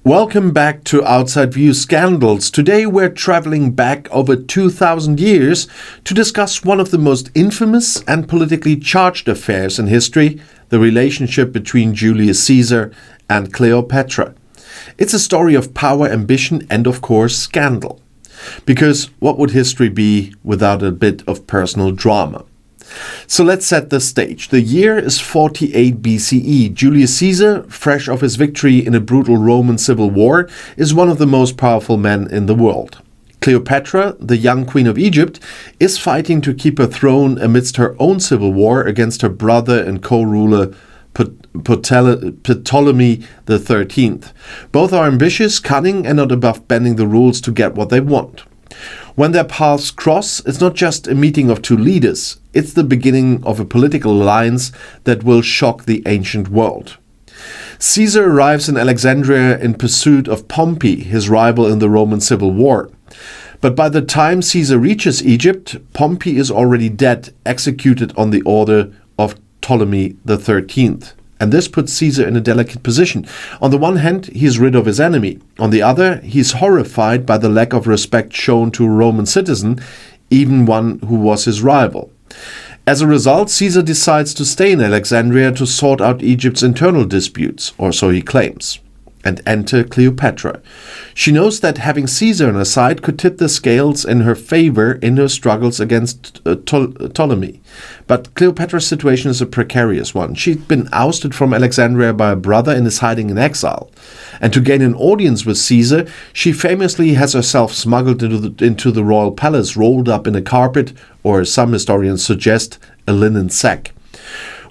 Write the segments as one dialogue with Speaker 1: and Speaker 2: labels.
Speaker 1: Welcome back to Outside View Scandals. Today we're traveling back over 2,000 years to discuss one of the most infamous and politically charged affairs in history, the relationship between Julius Caesar and Cleopatra. It's a story of power, ambition, and of course scandal. Because what would history be without a bit of personal drama? So let's set the stage. The year is 48 BCE. Julius Caesar, fresh off his victory in a brutal Roman civil war, is one of the most powerful men in the world. Cleopatra, the young queen of Egypt, is fighting to keep her throne amidst her own civil war against her brother and co-ruler Ptolemy XIII. Both are ambitious, cunning, and not above bending the rules to get what they want. When their paths cross, it's not just a meeting of two leaders, it's the beginning of a political alliance that will shock the ancient world. Caesar arrives in Alexandria in pursuit of Pompey, his rival in the Roman Civil War. But by the time Caesar reaches Egypt, Pompey is already dead, executed on the order of Ptolemy XIII. And this puts Caesar in a delicate position. On the one hand, he is rid of his enemy. On the other, he is horrified by the lack of respect shown to a Roman citizen, even one who was his rival. As a result, Caesar decides to stay in Alexandria to sort out Egypt's internal disputes, or so he claims. And enter Cleopatra. She knows that having Caesar on her side could tip the scales in her favor in her struggles against Ptolemy. But Cleopatra's situation is a precarious one. She'd been ousted from Alexandria by her brother and is hiding in exile. And to gain an audience with Caesar, she famously has herself smuggled into the royal palace, rolled up in a carpet, or as some historians suggest, a linen sack.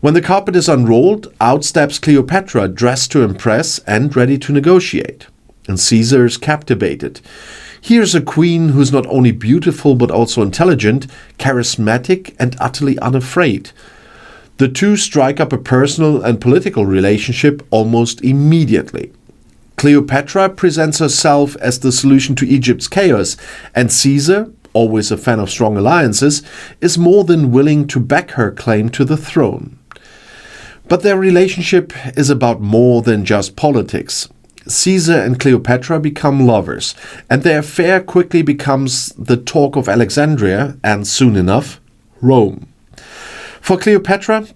Speaker 1: When the carpet is unrolled, out steps Cleopatra, dressed to impress and ready to negotiate. And Caesar is captivated. Here's a queen who's not only beautiful but also intelligent, charismatic, and utterly unafraid. The two strike up a personal and political relationship almost immediately. Cleopatra presents herself as the solution to Egypt's chaos, and Caesar, always a fan of strong alliances, is more than willing to back her claim to the throne. But their relationship is about more than just politics. Caesar and Cleopatra become lovers, and their affair quickly becomes the talk of Alexandria and, soon enough, Rome. For Cleopatra,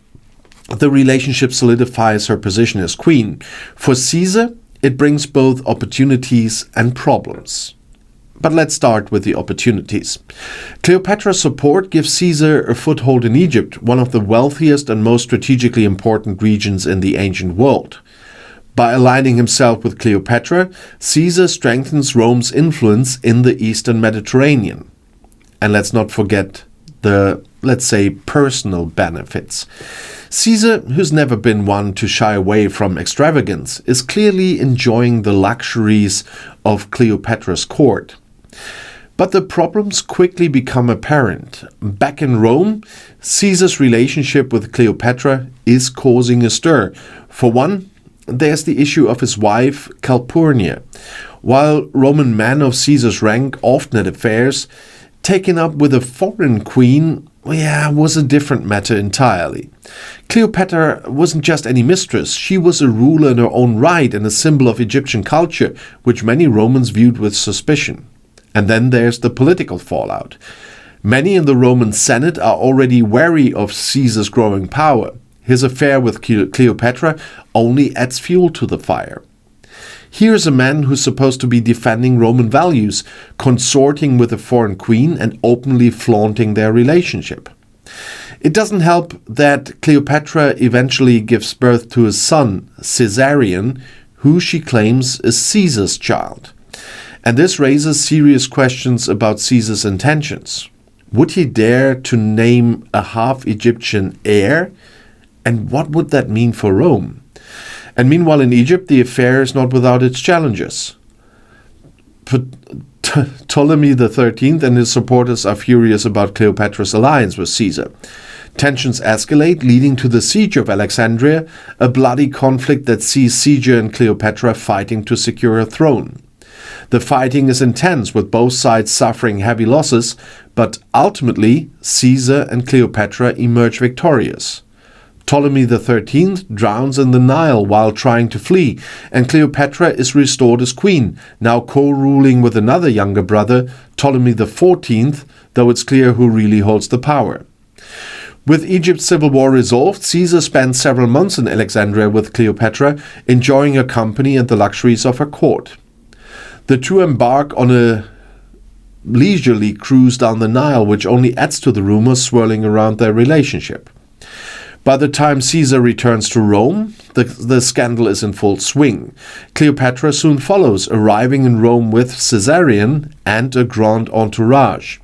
Speaker 1: the relationship solidifies her position as queen. For Caesar, it brings both opportunities and problems. But let's start with the opportunities. Cleopatra's support gives Caesar a foothold in Egypt, one of the wealthiest and most strategically important regions in the ancient world. By aligning himself with Cleopatra, Caesar strengthens Rome's influence in the Eastern Mediterranean. And let's not forget the, let's say, personal benefits. Caesar, who's never been one to shy away from extravagance, is clearly enjoying the luxuries of Cleopatra's court. But the problems quickly become apparent. Back in Rome, Caesar's relationship with Cleopatra is causing a stir. For one, there's the issue of his wife, Calpurnia. While Roman men of Caesar's rank often had affairs, taken up with a foreign queen, was a different matter entirely. Cleopatra wasn't just any mistress, she was a ruler in her own right and a symbol of Egyptian culture, which many Romans viewed with suspicion. And then there's the political fallout. Many in the Roman Senate are already wary of Caesar's growing power. His affair with Cleopatra only adds fuel to the fire. Here's a man who's supposed to be defending Roman values, consorting with a foreign queen and openly flaunting their relationship. It doesn't help that Cleopatra eventually gives birth to a son, Caesarion, who she claims is Caesar's child. And this raises serious questions about Caesar's intentions. Would he dare to name a half-Egyptian heir? And what would that mean for Rome? And meanwhile in Egypt, the affair is not without its challenges. Ptolemy XIII and his supporters are furious about Cleopatra's alliance with Caesar. Tensions escalate, leading to the siege of Alexandria, a bloody conflict that sees Caesar and Cleopatra fighting to secure her throne. The fighting is intense, with both sides suffering heavy losses, but ultimately Caesar and Cleopatra emerge victorious. Ptolemy XIII drowns in the Nile while trying to flee, and Cleopatra is restored as queen, now co-ruling with another younger brother, Ptolemy XIV, though it's clear who really holds the power. With Egypt's civil war resolved, Caesar spent several months in Alexandria with Cleopatra, enjoying her company and the luxuries of her court. The two embark on a leisurely cruise down the Nile, which only adds to the rumors swirling around their relationship. By the time Caesar returns to Rome, the scandal is in full swing. Cleopatra soon follows, arriving in Rome with Caesarion and a grand entourage.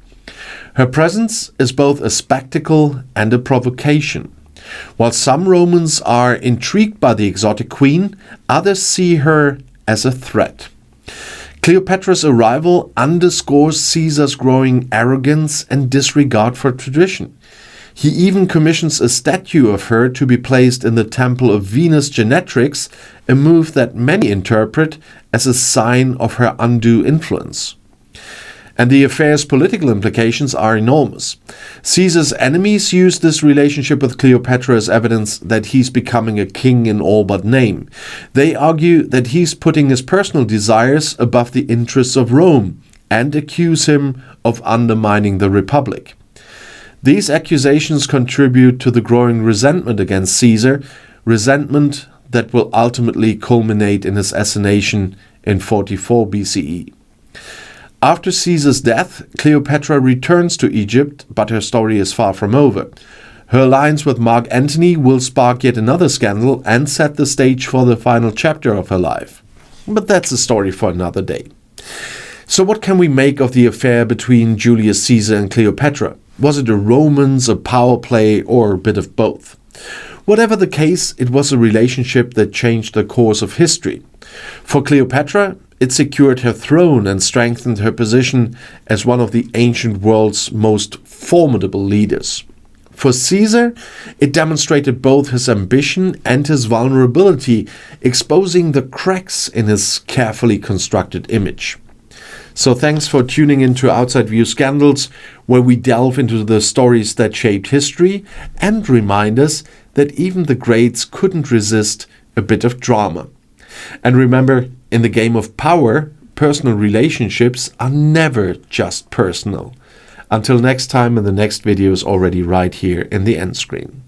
Speaker 1: Her presence is both a spectacle and a provocation. While some Romans are intrigued by the exotic queen, others see her as a threat. Cleopatra's arrival underscores Caesar's growing arrogance and disregard for tradition. He even commissions a statue of her to be placed in the Temple of Venus Genetrix, a move that many interpret as a sign of her undue influence. And the affair's political implications are enormous. Caesar's enemies use this relationship with Cleopatra as evidence that he's becoming a king in all but name. They argue that he's putting his personal desires above the interests of Rome and accuse him of undermining the Republic. These accusations contribute to the growing resentment against Caesar, resentment that will ultimately culminate in his assassination in 44 BCE. After Caesar's death, Cleopatra returns to Egypt, but her story is far from over. Her alliance with Marc Antony will spark yet another scandal and set the stage for the final chapter of her life. But that's a story for another day. So what can we make of the affair between Julius Caesar and Cleopatra? Was it a romance, a power play, or a bit of both? Whatever the case, it was a relationship that changed the course of history. For Cleopatra, it secured her throne and strengthened her position as one of the ancient world's most formidable leaders. For Caesar, it demonstrated both his ambition and his vulnerability, exposing the cracks in his carefully constructed image. So thanks for tuning into Outside View Scandals, where we delve into the stories that shaped history and remind us that even the greats couldn't resist a bit of drama. And remember, in the game of power, personal relationships are never just personal. Until next time, and the next video is already right here in the end screen.